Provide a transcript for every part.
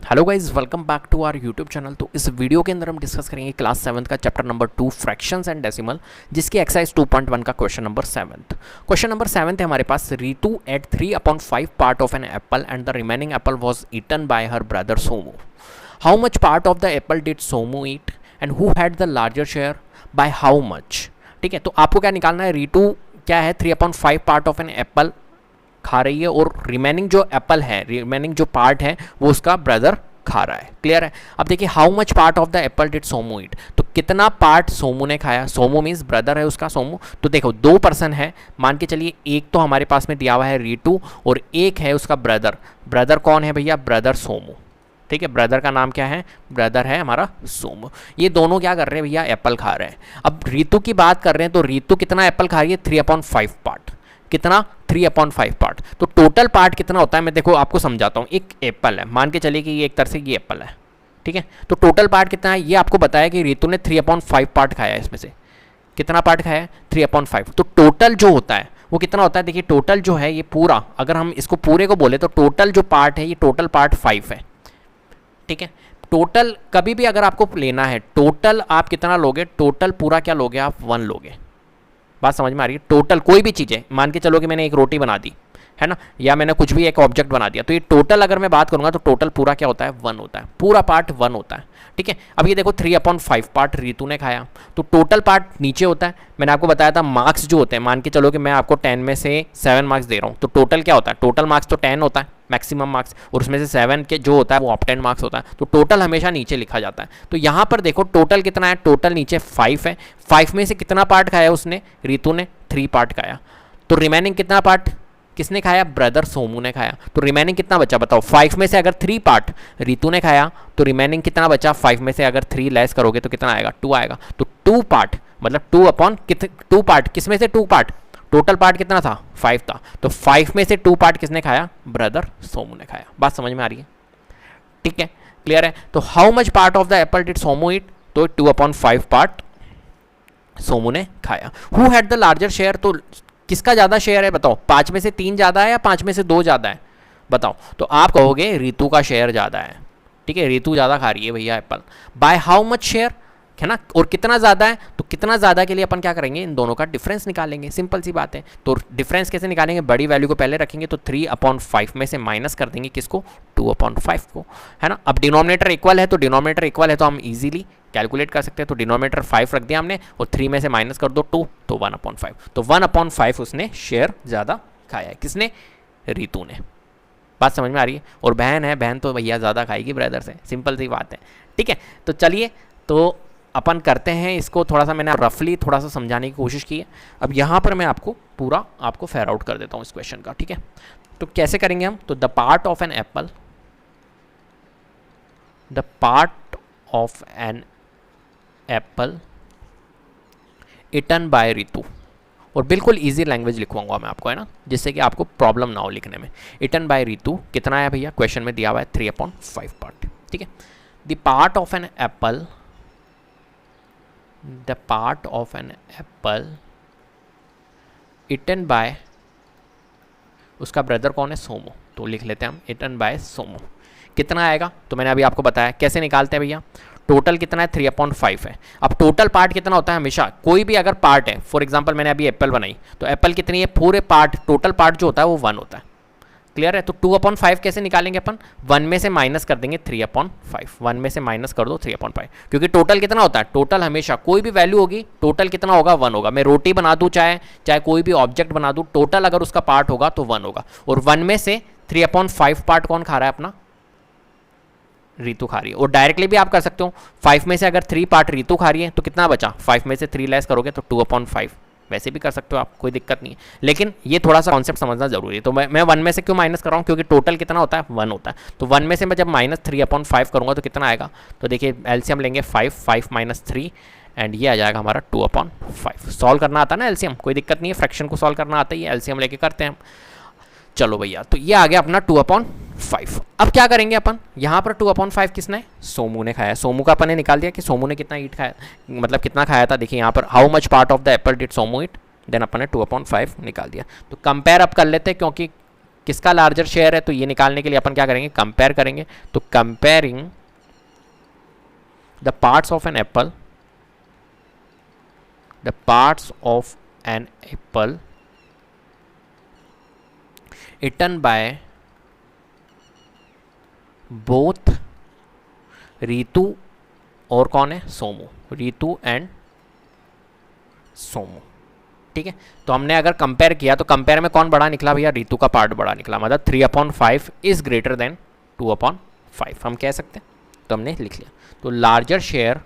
Hello guys, welcome back to our YouTube channel. तो इस video के अंदर हम डिस्कस करेंगे क्लास 7 का chapter number 2 fractions and decimal, जिसकी एक्सरसाइज 2.1 का क्वेश्चन नंबर 7। क्वेश्चन नंबर 7 है हमारे पास। Ritu ate 3/5 part of an apple and the remaining apple was eaten by her brother Somu. How much part of the apple did Somu eat and who had the larger share by how much. ठीक है, तो आपको क्या निकालना है, रीतू क्या है 3/5 part of an Apple खा रही है और रिमेनिंग जो एप्पल है, रिमेनिंग जो पार्ट है वो उसका ब्रदर खा रहा है। क्लियर है। अब देखिए, how much part of the apple did Somu eat, तो कितना पार्ट सोमू ने खाया। सोमू मीन्स ब्रदर है उसका सोमू। तो देखो, 2 पर्सन है, मान के चलिए एक तो हमारे पास में दिया हुआ है रीतू और एक है उसका ब्रदर। ब्रदर कौन है भैया? ब्रदर सोमू। ठीक है, ब्रदर का नाम क्या है? ब्रदर है हमारा सोमू। ये दोनों क्या कर रहे हैं भैया? एप्पल खा रहे हैं। अब रीतू की बात कर रहे हैं तो रीतू कितना एप्पल खा रही है? 3/5 पार्ट। कितना? 3/5 पार्ट। तो टोटल पार्ट कितना होता है, मैं देखो आपको समझाता हूँ। एक एप्पल है, मान के चलिए कि ये एक तरह से ये एप्पल है। ठीक है, तो टोटल पार्ट कितना है ये आपको बताया कि रीतू ने 3/5 पार्ट खाया है। इसमें से कितना पार्ट खाया है? 3/5। तो टोटल जो होता है वो कितना होता है? देखिए, टोटल जो है ये पूरा, अगर हम इसको पूरे को बोले तो टोटल जो पार्ट है ये टोटल पार्ट 5 है। ठीक है, टोटल कभी भी अगर आपको लेना है, टोटल आप कितना लोगे? टोटल पूरा क्या लोगे आप? 1 लोगे। बात समझ में आ रही है? टोटल कोई भी चीज़ है, मान के चलो कि मैंने एक रोटी बना दी है ना, या मैंने कुछ भी एक ऑब्जेक्ट बना दिया, तो ये टोटल अगर मैं बात करूंगा तो टोटल पूरा क्या होता है? 1 होता है। पूरा पार्ट 1 होता है। ठीक है, अब ये देखो 3/5 पार्ट रीतू ने खाया, तो टोटल पार्ट नीचे होता है। मैंने आपको बताया था मार्क्स जो होते हैं, मान के चलो कि मैं आपको 10 में से 7 मार्क्स दे रहा हूँ, तो टोटल क्या होता है? टोटल मार्क्स तो 10 होता है मैक्सिमम मार्क्स, और उसमें से 7 के जो होता है वो ऑप्टेंड मार्क्स होता है। तो टोटल हमेशा नीचे लिखा जाता है। तो यहाँ पर देखो टोटल कितना है? टोटल नीचे 5 है। 5 में से कितना पार्ट खाया उसने? रीतू ने 3 पार्ट खाया। तो रिमेनिंग कितना पार्ट किसने खाया? ब्रदर सोमू ने खाया। तो रिमेनिंग कितना बचा बताओ? 5 में से अगर 3 पार्ट रीतू ने खाया तो रिमेनिंग कितना बचा? 5 में से अगर 3 लेस करोगे तो कितना आएगा? 2 आएगा। तो 2 पार्ट मतलब 2 पार्ट किस में से? 2 पार्ट। टोटल पार्ट कितना था? 5 था। तो 5 में से 2 पार्ट किसने खाया? ब्रदर सोमू ने खाया। बात समझ में आ रही है? ठीक है, क्लियर है। तो how much part of the apple did Somu eat, तो 2/5 पार्ट सोमू ने खाया। Who had the larger share, तो किसका ज़्यादा शेयर है बताओ? 5 में से 3 ज़्यादा है या 5 में से 2 ज़्यादा है? बताओ। तो आप कहोगे रीतू का शेयर ज़्यादा है। ठीक है, रीतू ज़्यादा खा रही है भैया Apple. Bye how much share, है ना, और कितना ज़्यादा है? तो कितना ज़्यादा के लिए अपन क्या करेंगे? इन दोनों का डिफरेंस निकालेंगे। सिंपल सी बात है। तो डिफरेंस कैसे निकालेंगे? बड़ी वैल्यू को पहले रखेंगे, तो 3/5 में से माइनस कर देंगे किसको? 2/5 को, है ना। अब डिनोमिनेटर इक्वल है, तो डिनोमिनेटर इक्वल है तो हम इजीली कैलकुलेट कर सकते हैं। तो डिनोमिनेटर 5 रख दिया हमने और 3 में से माइनस कर दो 2, तो 1/5। तो 1/5 उसने शेयर ज़्यादा खाया है। किसने? रीतू ने। बात समझ में आ रही है? और बहन है, बहन तो भैया ज़्यादा खाएगी ब्रदर से। सिंपल सी बात है। ठीक है, तो चलिए तो अपन करते हैं इसको। थोड़ा सा मैंने रफली थोड़ा सा समझाने की कोशिश की है। अब यहाँ पर मैं आपको पूरा आपको फेयर आउट कर देता हूँ इस क्वेश्चन का। ठीक है, तो कैसे करेंगे हम? तो the part of an apple, the part of an apple eaten by Ritu, और बिल्कुल इजी लैंग्वेज लिखवाऊंगा मैं आपको, है ना, जिससे कि आपको प्रॉब्लम ना हो लिखने में। इटन बाय रीतू कितना है भैया? क्वेश्चन में दिया हुआ है 3/5 पार्ट। ठीक है, the part of an apple, the part of an apple eaten by, उसका ब्रदर कौन है? सोमू। तो लिख लेते हैं हम eaten by सोमू। कितना आएगा? तो मैंने अभी आपको बताया कैसे निकालते हैं भैया। टोटल कितना है? 3/5 है। अब टोटल पार्ट कितना होता है? हमेशा कोई भी अगर पार्ट है, फॉर एग्जांपल मैंने अभी एप्पल बनाई, तो एप्पल कितनी है? पूरे पार्ट, टोटल पार्ट जो होता है वो 1 होता है। क्लियर है? तो 2/5 कैसे निकालेंगे अपन? 1 में से माइनस कर देंगे 3/5। 1 में से माइनस कर दो 3/5, क्योंकि टोटल कितना होता है? टोटल हमेशा कोई भी वैल्यू होगी, टोटल कितना होगा? 1 होगा। मैं रोटी बना दूं, चाहे कोई भी ऑब्जेक्ट बना दूं, टोटल अगर उसका पार्ट होगा तो 1 होगा। और 1 में से 3/5 पार्ट कौन खा रहा है? अपना रीतू खा रही है। और डायरेक्टली भी आप कर सकते हो, 5 में से अगर 3 पार्ट रीतू खा रही है तो कितना बचा? 5 में से 3 लेस करोगे तो 2/5। वैसे भी कर सकते हो आप, कोई दिक्कत नहीं है, लेकिन ये थोड़ा सा कॉन्सेप्ट समझना जरूरी है। तो मैं 1 में से क्यों माइनस कर रहा हूँ? क्योंकि टोटल कितना होता है? 1 होता है। तो 1 में से मैं जब माइनस 3/5 करूँगा तो कितना आएगा? तो देखिए एलसीएम लेंगे 5 माइनस 3, एंड ये आ जाएगा हमारा 2/5। सॉल्व करना आता है ना एलसीएम, कोई दिक्कत नहीं है, फ्रैक्शन को सॉल्व करना आता ही है, एलसीएम लेके करते हैं हम। चलो भैया, तो ये आ गया अपना 2/5। अब क्या करेंगे अपन? यहाँ पर 2/5 किसने? सोमू ने खाया। सोमू का अपन ने निकाल दिया कि सोमू ने कितना ईट खाया, मतलब कितना खाया था। देखिए यहाँ पर how much part of the apple did Somu eat, then अपन ने 2/5 निकाल दिया। तो कंपेयर अप कर लेते हैं, क्योंकि किसका लार्जर शेयर है, तो ये निकालने के लिए अपन क्या करेंगे, कंपेयर करेंगे। तो comparing the parts of an apple, the parts of an apple eaten by both Ritu और कौन है, सोमू, रीतु एंड सोमू। ठीक है, तो हमने अगर कंपेयर किया तो कंपेयर में कौन बड़ा निकला भैया, रीतु का पार्ट बड़ा निकला, मतलब 3/5 इज ग्रेटर देन 2/5 हम कह सकते हैं। तो हमने लिख लिया। तो larger share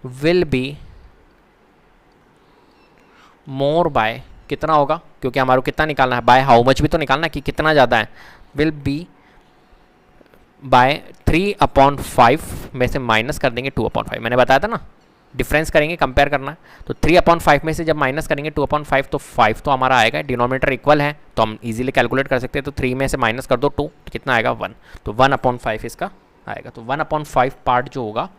will be more by, कितना होगा, क्योंकि हमारे को कितना निकालना है, बाय हाउ मच भी तो निकालना है कि कितना ज़्यादा है, विल बी बाय 3/5 में से माइनस कर देंगे 2/5। मैंने बताया था ना, डिफरेंस करेंगे, कंपेयर करना है। तो 3/5 में से जब माइनस करेंगे 2/5 तो 5 तो हमारा आएगा, डिनोमिनेटर इक्वल है तो हम इजीली कैलकुलेट कर सकते हैं। तो 3 में से माइनस कर दो 2 तो कितना आएगा 1, तो 1/5 इसका आएगा। तो 1/5 पार्ट जो होगा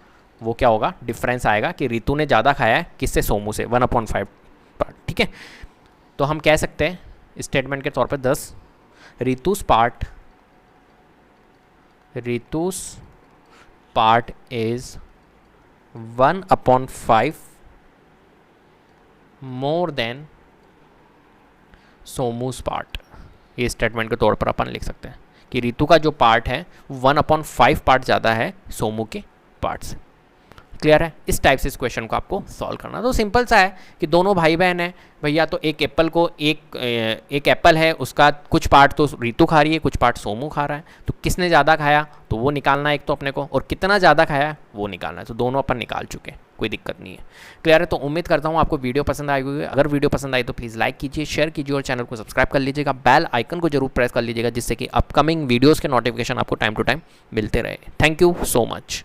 वो क्या होगा, डिफरेंस आएगा कि रीतु ने ज़्यादा खाया है किससे, सोमू से, 1/5 पार्ट। ठीक है, तो हम कह सकते हैं स्टेटमेंट के तौर पे 10 Ritu's part is 1/5 more than Somu's part. ये स्टेटमेंट के तौर पर अपन लिख सकते हैं कि रीतु का जो पार्ट है 1/5 पार्ट ज़्यादा है सोमू के पार्ट से। क्लियर है, इस टाइप से इस क्वेश्चन को आपको सॉल्व करना। तो सिंपल सा है कि दोनों भाई बहन हैं भैया, तो एक एप्पल को एक एप्पल है, उसका कुछ पार्ट तो रीतु खा रही है, कुछ पार्ट सोमू खा रहा है, तो किसने ज़्यादा खाया तो वो निकालना है एक तो अपने को, और कितना ज़्यादा खाया वो निकालना है। तो दोनों अपन निकाल चुके हैं, कोई दिक्कत नहीं है। क्लियर है, तो उम्मीद करता हूँ आपको वीडियो पसंद आई होगी। अगर वीडियो पसंद आई तो प्लीज़ लाइक कीजिए, शेयर कीजिए और चैनल को सब्सक्राइब कर लीजिएगा, बेल आइकन को जरूर प्रेस कर लीजिएगा, जिससे कि अपकमिंग वीडियोज़ के नोटिफिकेशन आपको टाइम टू टाइम मिलते रहे। Thank you so much.